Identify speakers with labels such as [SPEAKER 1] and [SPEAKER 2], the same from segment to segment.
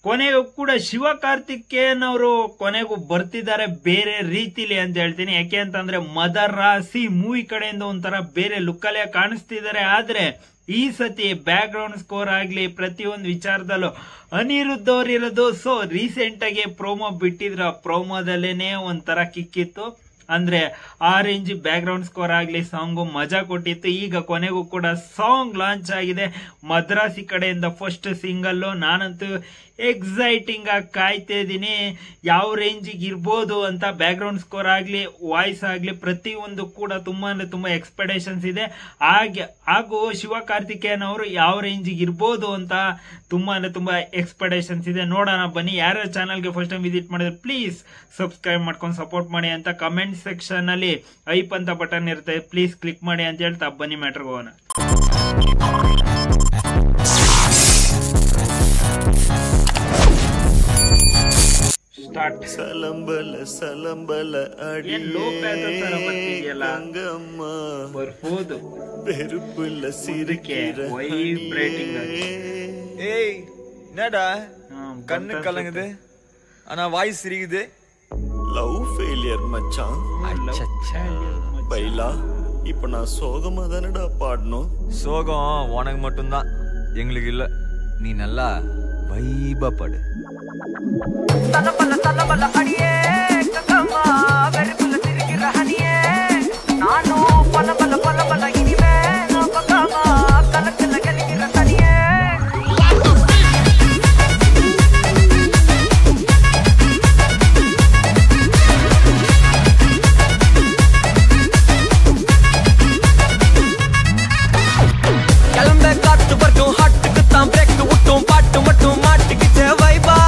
[SPEAKER 1] ಕೊನೆಗೂ ಕೂಡ ಶಿವಕಾರ್ತಿಕೇಯನ್ ಅವರು ಕೊನೆಗೂ ಬರ್ತಿದ್ದಾರೆ ಬೇರೆ ರೀತಿಲಿ ಅಂತ ಹೇಳ್ತೀನಿ. ಯಾಕೆ ಅಂತಂದ್ರೆ ಮದರ್ ರಾಸಿ ಮೂವಿ ಕಡೆಯಿಂದ ಒಂಥರ ಬೇರೆ ಲುಕ್ಕಲ್ಲೇ ಕಾಣಿಸ್ತಿದ್ದಾರೆ. ಆದ್ರೆ ಈ ಸತಿ ಬ್ಯಾಕ್ ಗ್ರೌಂಡ್ ಸ್ಕೋರ್ ಆಗ್ಲಿ ಪ್ರತಿಯೊಂದು ವಿಚಾರದಲ್ಲೂ ಅನಿರುದ್ಧ ಅವ್ರು ಇರೋದು. ಸೊ ರೀಸೆಂಟ್ ಆಗಿ ಪ್ರೋಮೋ ಬಿಟ್ಟಿದ್ರು, ಆ ಪ್ರೋಮೋದಲ್ಲೇನೆ ಒಂಥರ ಕಿಕ್ಕಿತ್ತು. ಅಂದ್ರೆ ಆ ರೇಂಜ್ ಬ್ಯಾಕ್ ಗ್ರೌಂಡ್ ಸ್ಕೋರ್ ಆಗ್ಲಿ ಸಾಂಗು ಮಜಾ ಕೊಟ್ಟಿತ್ತು. ಈಗ ಕೊನೆಗೂ ಕೂಡ ಸಾಂಗ್ ಲಾಂಚ್ ಆಗಿದೆ ಮದ್ರಾಸಿ ಕಡೆಯಿಂದ ಫಸ್ಟ್ ಸಿಂಗಲ್. ನಾನಂತೂ ಎಕ್ಸೈಟಿಂಗ್ ಆಗಿ ಕಾಯ್ತಾ ಇದ್ದೀನಿ ಯಾವ ರೇಂಜಿಗೆ ಇರ್ಬೋದು ಅಂತ. ಬ್ಯಾಕ್ ಗ್ರೌಂಡ್ ಸ್ಕೋರ್ ಆಗ್ಲಿ ವಾಯ್ಸ್ ಆಗ್ಲಿ ಪ್ರತಿಯೊಂದು ಕೂಡ ತುಂಬಾ ಅಂದ್ರೆ ತುಂಬಾ ಎಕ್ಸ್ಪೆಕ್ಟೇಷನ್ಸ್ ಇದೆ. ಹಾಗೂ ಶಿವಕಾರ್ತಿಕೇಯನ್ ಅವರು ಯಾವ ರೇಂಜಿಗೆ ಇರ್ಬೋದು ಅಂತ ತುಂಬಾ ಅಂದ್ರೆ ತುಂಬಾ ಎಕ್ಸ್ಪೆಕ್ಟೇಷನ್ಸ್ ಇದೆ. ನೋಡೋಣ ಬನ್ನಿ. ಯಾರ್ಯಾರ ಚಾನಲ್ಗೆ ಫಸ್ಟ್ ಟೈಮ್ ವಿಸಿಟ್ ಮಾಡಿದ್ರೆ ಪ್ಲೀಸ್ ಸಬ್ಸ್ಕ್ರೈಬ್ ಮಾಡ್ಕೊಂಡು ಸಪೋರ್ಟ್ ಮಾಡಿ ಅಂತ ಕಮೆಂಟ್ ಸೆಕ್ಷನ್ ಅಲ್ಲಿ ಐಪ್ ಅಂತ ಬಟನ್ ಇರುತ್ತೆ, ಪ್ಲೀಸ್ ಕ್ಲಿಕ್ ಮಾಡಿ ಅಂತ ಹೇಳ್ತಾ ಬನ್ನಿ ಮ್ಯಾಟ್ರಿಗೆ ಹೋಗೋಣ. ಸ್ಟಾರ್ಟ್.
[SPEAKER 2] ಸಲಂಬಲ ಸಲಂಬಲ ಅಡಿಯಂಗಮ್ಮ
[SPEAKER 1] ಬರ್ಬೋದು
[SPEAKER 2] பெருப்புள்ள சிரிக்கிற
[SPEAKER 1] வைப்ரேட்டிங்.
[SPEAKER 3] ஏய் என்னடா கண்ணு கலங்குது ஆனா வாய்ஸ் சிரிக்குது.
[SPEAKER 2] லவ் ஃபெயிலியர் மச்சான். பைலா இப்ப நான் சோகமா தானடா பாடணும்.
[SPEAKER 3] சோகம் உனக்கு மட்டும்தான், எங்களுக்கு இல்ல. நீ நல்லா வைபா பாடு. தலபல அடியே கங்கம்மா வெறுப்புல சிரிக்கிற ஹனியே நானும் பல இனிமே பக்கமா கலக்கல கலிக்கிற தனியே. கிளம்ப காத்து வரைக்கும் ஹாட்டுக்கு தான் பிரேக் விட்டும் பாட்டு மட்டும் மாட்டிக்கிச்சே வைபா.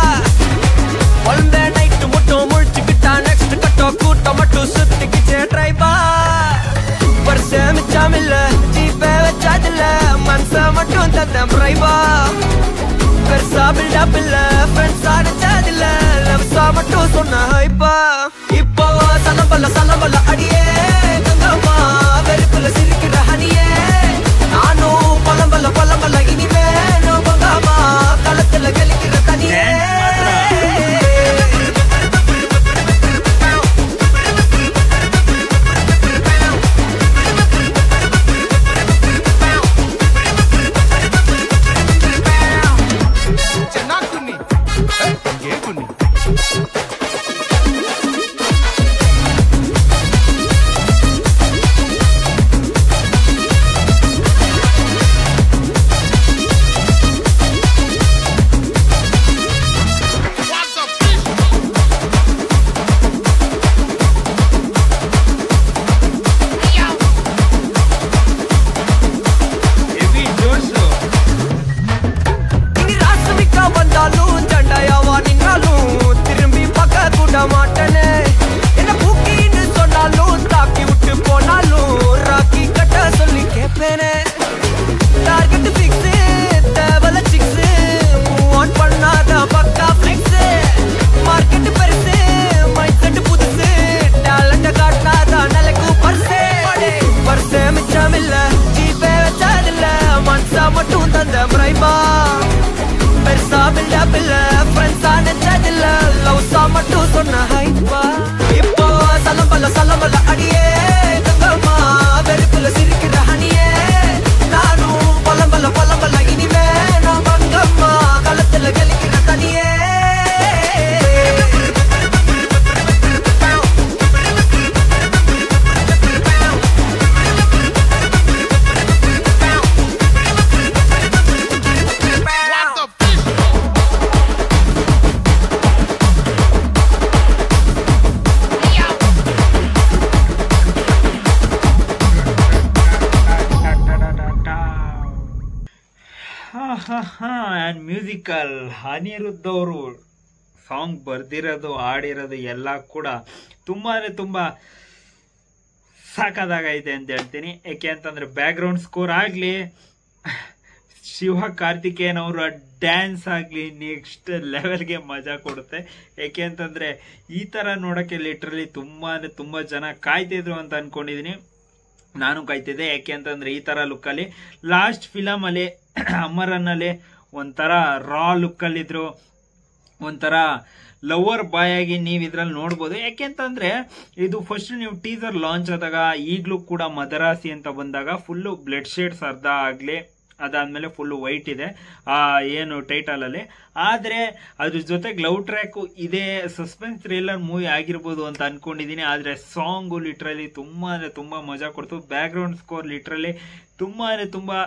[SPEAKER 3] ஒழுந்த நைட்டு மட்டும் முழிச்சுக்கிட்டா நெக்ஸ்ட் கட்டோ கூட்டம் மட்டும் சுத்திக்கிச்சே ட்ரைபா. வருஷ மிச்சாமில்ல ஜீப்பே வச்சாதில்ல மனச மட்டும் தந்தேன் பிரைபா. பெருசா பில்டப் இல்ல ஃப்ரெண்ட்ஸா நிச்சாதில்ல லவ்ஸா மட்டும் சொன்ன ஹைப்பா. இப்போ சலம்பல அடியே கங்கம்மா வெறுப்புல சிரிக்கிற ஹனியே நானும் பலம்பல இனிமே நோபங்காமா களத்துல கலிக்கிற தனியே. சலம்பல அடியே கங்கம்மா வெறுப்புல சிரிக்கிற ஹனியே நானும் பலம்பல இனிமே நான் மங்கம்மா களத்துல கலிக்கிற தனியே.
[SPEAKER 1] ಅಂಡ್ ಮ್ಯೂಸಿಕಲ್ ಅನಿರುದ್ಧ ಅವರು ಸಾಂಗ್ ಬರ್ದಿರೋದು ಆಡಿರೋದು ಎಲ್ಲ ಕೂಡ ತುಂಬಾ ಅಂದರೆ ತುಂಬ ಸಾಕಾದಾಗೈತೆ ಅಂತ ಹೇಳ್ತೀನಿ. ಯಾಕೆ ಅಂತಂದರೆ ಬ್ಯಾಕ್ಗ್ರೌಂಡ್ ಸ್ಕೋರ್ ಆಗಲಿ, ಶಿವಕಾರ್ತಿಕೇಯನ್ ಅವರ ಡ್ಯಾನ್ಸ್ ಆಗಲಿ ನೆಕ್ಸ್ಟ್ ಲೆವೆಲ್ಗೆ ಮಜಾ ಕೊಡುತ್ತೆ. ಯಾಕೆ ಅಂತಂದರೆ ಈ ಥರ ನೋಡೋಕ್ಕೆ ಲಿಟ್ರಲಿ ತುಂಬ ಅಂದರೆ ತುಂಬ ಜನ ಕಾಯ್ತಿದ್ರು ಅಂತ ಅಂದ್ಕೊಂಡಿದ್ದೀನಿ. ನಾನು ಕಾಯ್ತಿದ್ದೆ. ಯಾಕೆ ಅಂತಂದರೆ ಈ ಥರ ಲುಕ್ಕಲ್ಲಿ ಲಾಸ್ಟ್ ಫಿಲಮಲ್ಲಿ ಅಮರನ್ನಲ್ಲಿ ಒಂಥರ ರಾ ಲುಕ್ಕಲ್ಲಿದ್ರು. ಒಂಥರ ಲವರ್ ಬಾಯ್ ಆಗಿ ನೀವು ಇದ್ರಲ್ಲಿ ನೋಡ್ಬೋದು. ಯಾಕೆಂತಂದ್ರೆ ಇದು ಫಸ್ಟ್ ನೀವು ಟೀಸರ್ ಲಾಂಚ್ ಆದಾಗ ಈಗಲೂ ಕೂಡ ಮದರಾಸಿ ಅಂತ ಬಂದಾಗ ಫುಲ್ಲು ಬ್ಲಡ್ ಶೇಡ್ಸ್ ಅರ್ಧ ಆಗ್ಲಿ, ಅದಾದ್ಮೇಲೆ ಫುಲ್ ವೈಟ್ ಇದೆ ಏನು ಟೈಟಲ್ ಅಲ್ಲಿ. ಆದ್ರೆ ಅದ್ರ ಜೊತೆಗೆ ಲವ್ ಟ್ರ್ಯಾಕ್ ಇದೇ ಸಸ್ಪೆನ್ಸ್ ಥ್ರಿಲ್ಲರ್ ಮೂವಿ ಆಗಿರ್ಬೋದು ಅಂತ ಅನ್ಕೊಂಡಿದೀನಿ. ಆದ್ರೆ ಸಾಂಗ್ ಲಿಟ್ರಲಿ ತುಂಬಾ ಅಂದ್ರೆ ತುಂಬಾ ಮಜಾ ಕೊಡ್ತು. ಬ್ಯಾಕ್ ಗ್ರೌಂಡ್ ಸ್ಕೋರ್ ಲಿಟ್ರಲಿ ತುಂಬಾ ಅಂದ್ರೆ ತುಂಬಾ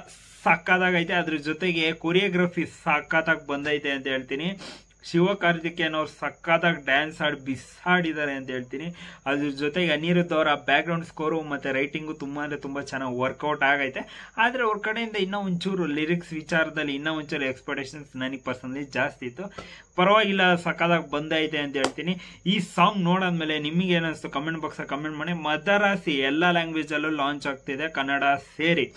[SPEAKER 1] ಸಕ್ಕತ್ತಾಗೈತೆ. ಅದ್ರ ಜೊತೆಗೆ ಕೊರಿಯೋಗ್ರಫಿ ಸಕ್ಕತ್ತಾಗಿ ಬಂದೈತೆ ಅಂತ ಹೇಳ್ತೀನಿ. ಶಿವಕಾರ್ತಿಕೇಯನ್ ಅವ್ರು ಸಕ್ಕತ್ತಾಗಿ ಡ್ಯಾನ್ಸ್ ಆಡಿ ಬಿಸಾಡಿದ್ದಾರೆ ಅಂತ ಹೇಳ್ತೀನಿ. ಅದ್ರ ಜೊತೆಗೆ ಅನಿರುದ್ಧ್ ಅವರ ಬ್ಯಾಕ್ ಗ್ರೌಂಡ್ ಸ್ಕೋರು ಮತ್ತೆ ರೈಟಿಂಗು ತುಂಬಾ ಅಂದ್ರೆ ತುಂಬಾ ಚೆನ್ನಾಗಿ ವರ್ಕೌಟ್ ಆಗೈತೆ. ಆದ್ರೆ ಅವ್ರ ಕಡೆಯಿಂದ ಇನ್ನೂ ಒಂಚೂರು ಲಿರಿಕ್ಸ್ ವಿಚಾರದಲ್ಲಿ ಇನ್ನೂ ಒಂಚೂರು ಎಕ್ಸ್ಪೆಕ್ಟೇಷನ್ಸ್ ನನಗೆ ಪರ್ಸನಲಿ ಜಾಸ್ತಿ ಇತ್ತು. ಪರವಾಗಿಲ್ಲ, ಸಕ್ಕತ್ತಾಗಿ ಬಂದೈತೆ ಅಂತ ಹೇಳ್ತೀನಿ. ಈ ಸಾಂಗ್ ನೋಡಾದ್ಮೇಲೆ ನಿಮಗೆ ಏನಿಸ್ತು ಕಮೆಂಟ್ ಬಾಕ್ಸ್ ಕಮೆಂಟ್ ಮಾಡಿ. ಮದರಾಸಿ ಎಲ್ಲ ಲ್ಯಾಂಗ್ವೇಜ್ ಅಲ್ಲೂ ಲಾಂಚ್ ಆಗ್ತಿದೆ, ಕನ್ನಡ ಸೇರಿ.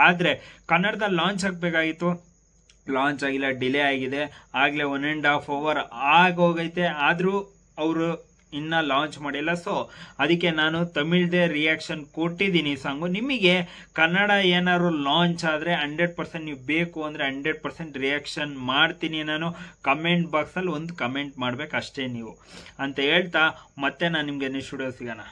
[SPEAKER 1] ಆದ್ರೆ ಕನ್ನಡದಲ್ಲಿ ಲಾಂಚ್ ಆಗ್ಬೇಕಾಗಿತ್ತು, ಲಾಂಚ್ ಆಗಿಲ್ಲ, ಡಿಲೇ ಆಗಿದೆ. ಆಗ್ಲೇ 1.5 hour ಆಗೋಗೈತೆ. ಆದ್ರೂ ಅವರು ಇನ್ನ ಲಾಂಚ್ ಮಾಡಿಲ್ಲ. ಸೊ ಅದಕ್ಕೆ ನಾನು ತಮಿಳ್ದೇ ರಿಯಾಕ್ಷನ್ ಕೊಟ್ಟಿದ್ದೀನಿ ಸಾಂಗು. ನಿಮಗೆ ಕನ್ನಡ ಏನಾದ್ರು ಲಾಂಚ್ ಆದ್ರೆ 100% ನೀವು ಬೇಕು ಅಂದ್ರೆ 100% ರಿಯಾಕ್ಷನ್ ಮಾಡ್ತೀನಿ. ನಾನು ಕಮೆಂಟ್ ಬಾಕ್ಸ್ ಅಲ್ಲಿ ಒಂದು ಕಮೆಂಟ್ ಮಾಡ್ಬೇಕು ಅಷ್ಟೇ ನೀವು ಅಂತ ಹೇಳ್ತಾ ಮತ್ತೆ ನಾನು ನಿಮ್ಗೆ ನೆಕ್ಸ್ಟ್ ವಿಡಿಯೋ ಸಿಗೋಣ.